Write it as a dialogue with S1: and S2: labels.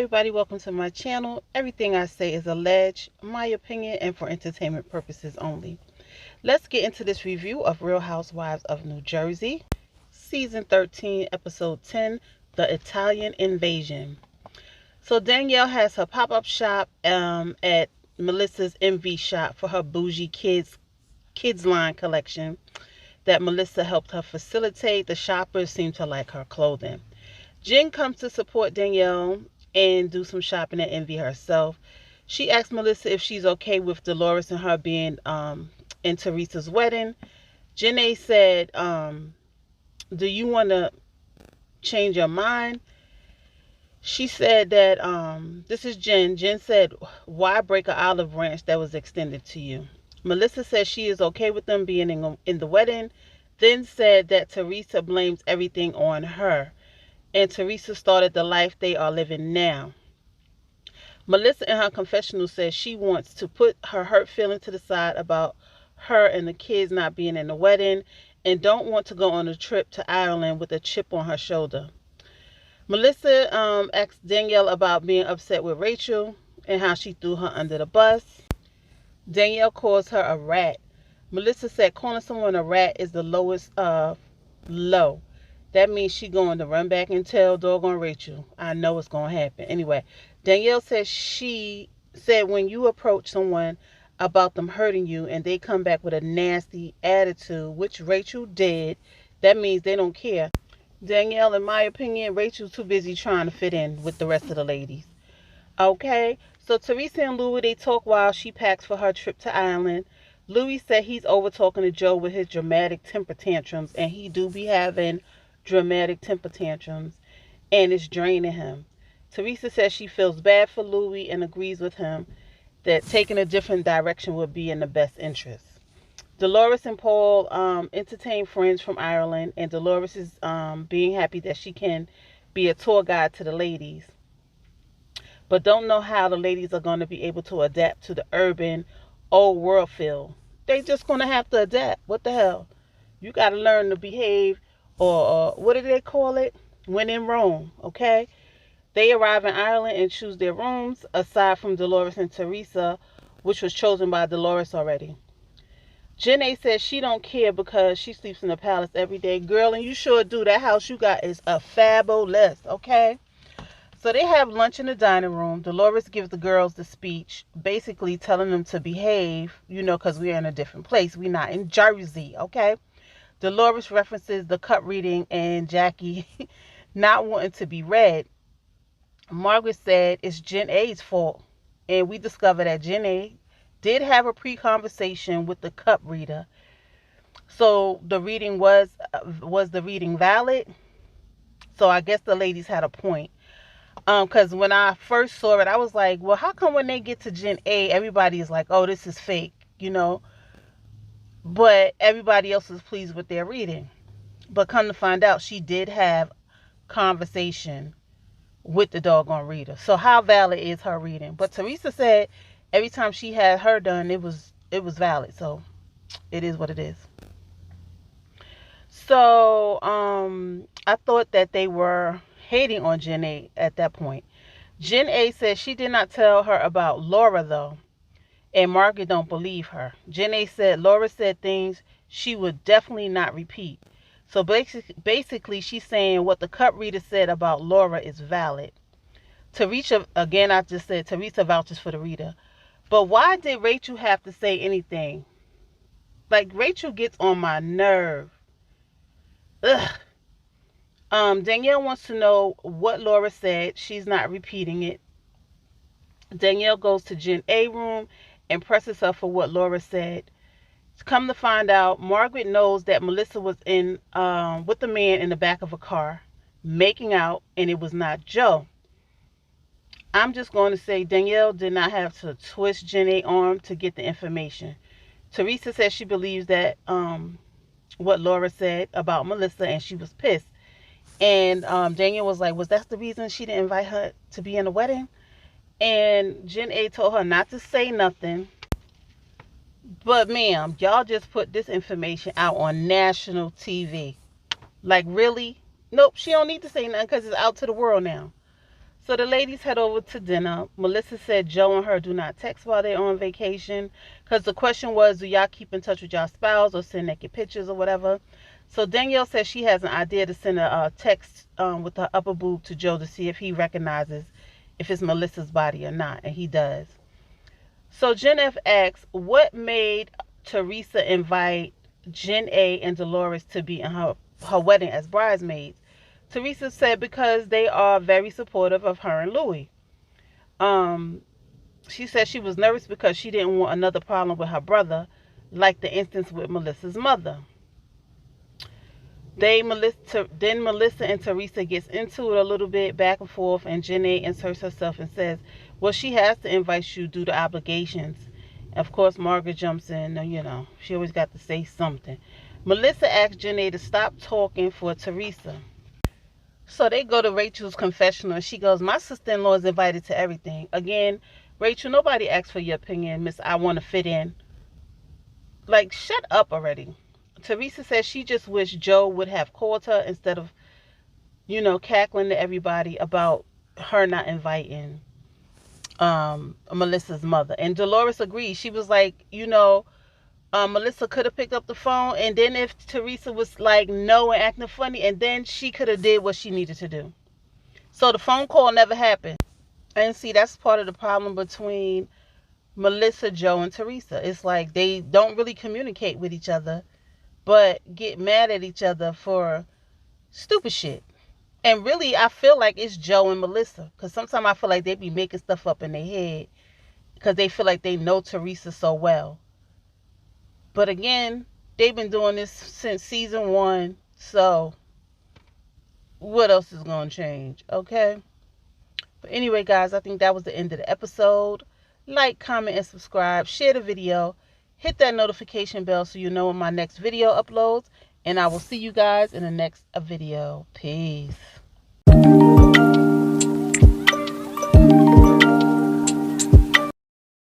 S1: everybody, welcome to my channel. Everything I say is alleged, my opinion, and for entertainment purposes only. Let's get into this review of Real Housewives of New Jersey, Season 13, Episode 10, The Italian Invasion. So Danielle has her pop-up shop at Melissa's Envy shop for her bougie kids line collection that Melissa helped her facilitate. The shoppers seem to like her clothing. Jen comes to support Danielle and do some shopping at Envy herself. She asks Melissa if she's okay with Dolores and her being in Teresa's wedding. Janae said, do you want to change your mind? She said that, this is Jen. Jen said, why break an olive branch that was extended to you? Melissa says she is okay with them being in the wedding, then said that Teresa blames everything on her, and Teresa started the life they are living now. Melissa in her confessional says she wants to put her hurt feeling to the side about her and the kids not being in the wedding and don't want to go on a trip to Ireland with a chip on her shoulder. Melissa asked Danielle about being upset with Rachel and how she threw her under the bus. Danielle calls her a rat. Melissa said calling someone a rat is the lowest of low. That means she going to run back and tell doggone Rachel. I know it's going to happen. Anyway, Danielle says she said when you approach someone about them hurting you and they come back with a nasty attitude, which Rachel did, that means they don't care. Danielle, in my opinion, Rachel's too busy trying to fit in with the rest of the ladies. Okay, so Teresa and Louis, they talk while she packs for her trip to Ireland. Louis said he's over talking to Joe with his dramatic temper tantrums, and he do be having dramatic temper tantrums, and it's draining him. Teresa says she feels bad for Louis and agrees with him that taking a different direction would be in the best interest. Dolores and Paul entertain friends from Ireland, and Dolores is being happy that she can be a tour guide to the ladies, but don't know how the ladies are going to be able to adapt to the urban, old world feel. They just going to have to adapt. What the hell? You got to learn to behave, or what do they call it? When in Rome, okay? They arrive in Ireland and choose their rooms, aside from Dolores and Teresa, which was chosen by Dolores already. Janae says she don't care because she sleeps in the palace every day. Girl, and you sure do. That house you got is a fabulous, okay? So they have lunch in the dining room. Dolores gives the girls the speech, basically telling them to behave, because we're in a different place. We're not in Jersey, okay? Dolores references the cup reading and Jackie not wanting to be read. Margaret said it's Jen A's fault, and we discovered that Jen A did have a pre-conversation with the cup reader. So the reading was the reading valid? So I guess the ladies had a point. Because when I first saw it, I was like, well, how come when they get to Jen A, everybody is like, oh, this is fake, but everybody else is pleased with their reading. But come to find out, she did have conversation with the doggone reader. So how valid is her reading? But Teresa said every time she had her done, it was valid. So it is what it is. So I thought that they were hating on Jen A at that point. Jen A said she did not tell her about Laura though, and Margaret don't believe her. Jen A said Laura said things she would definitely not repeat. So basically she's saying what the cup reader said about Laura is valid. Teresa, again, I just said Teresa vouches for the reader. But why did Rachel have to say anything? Like, Rachel gets on my nerve. Ugh. Danielle wants to know what Laura said. She's not repeating it. Danielle goes to Jen A room and presses her for what Laura said. Come to find out, Margaret knows that Melissa was in with the man in the back of a car, making out, and it was not Joe. I'm just going to say Danielle did not have to twist Jen A's arm to get the information. Teresa says she believes that what Laura said about Melissa, and she was pissed. And Danielle was like, was that the reason she didn't invite her to be in the wedding? And Jen A told her not to say nothing. But ma'am, y'all just put this information out on national TV. Like, really? Nope, she don't need to say nothing because it's out to the world now. So the ladies head over to dinner. Melissa said Joe and her do not text while they're on vacation, because the question was, do y'all keep in touch with y'all spouse or send naked pictures or whatever? So Danielle says she has an idea to send a text with her upper boob to Joe to see if he recognizes if it's Melissa's body or not, and he does. So Jen F asks, what made Teresa invite Jen A and Dolores to be in her wedding as bridesmaids? Teresa said because they are very supportive of her and Louis. Um, she said she was nervous because she didn't want another problem with her brother, like the instance with Melissa's mother. Then Melissa and Teresa gets into it a little bit back and forth, and Jenny inserts herself and says, well, she has to invite you due to obligations. Of course, Margaret jumps in, she always got to say something. Melissa asks Jenny to stop talking for Teresa. So they go to Rachel's confessional, and she goes, my sister-in-law is invited to everything. Again, Rachel, nobody asked for your opinion, Miss I want to fit in. Like, shut up already. Teresa says she just wished Joe would have called her instead of, cackling to everybody about her not inviting Melissa's mother. And Dolores agreed. She was like, Melissa could have picked up the phone, and then if Teresa was like no and acting funny, and then she could have did what she needed to do. So the phone call never happened. And see, that's part of the problem between Melissa, Joe, and Teresa. It's like they don't really communicate with each other, but get mad at each other for stupid shit. And really, I feel like it's Joe and Melissa, because sometimes I feel like they be making stuff up in their head because they feel like they know Teresa so well. But again, they've been doing this since season 1, so what else is going to change, okay? But anyway, guys, I think that was the end of the episode. Like, comment, and subscribe. Share the video. Hit that notification bell so you know when my next video uploads. And I will see you guys in the next video. Peace.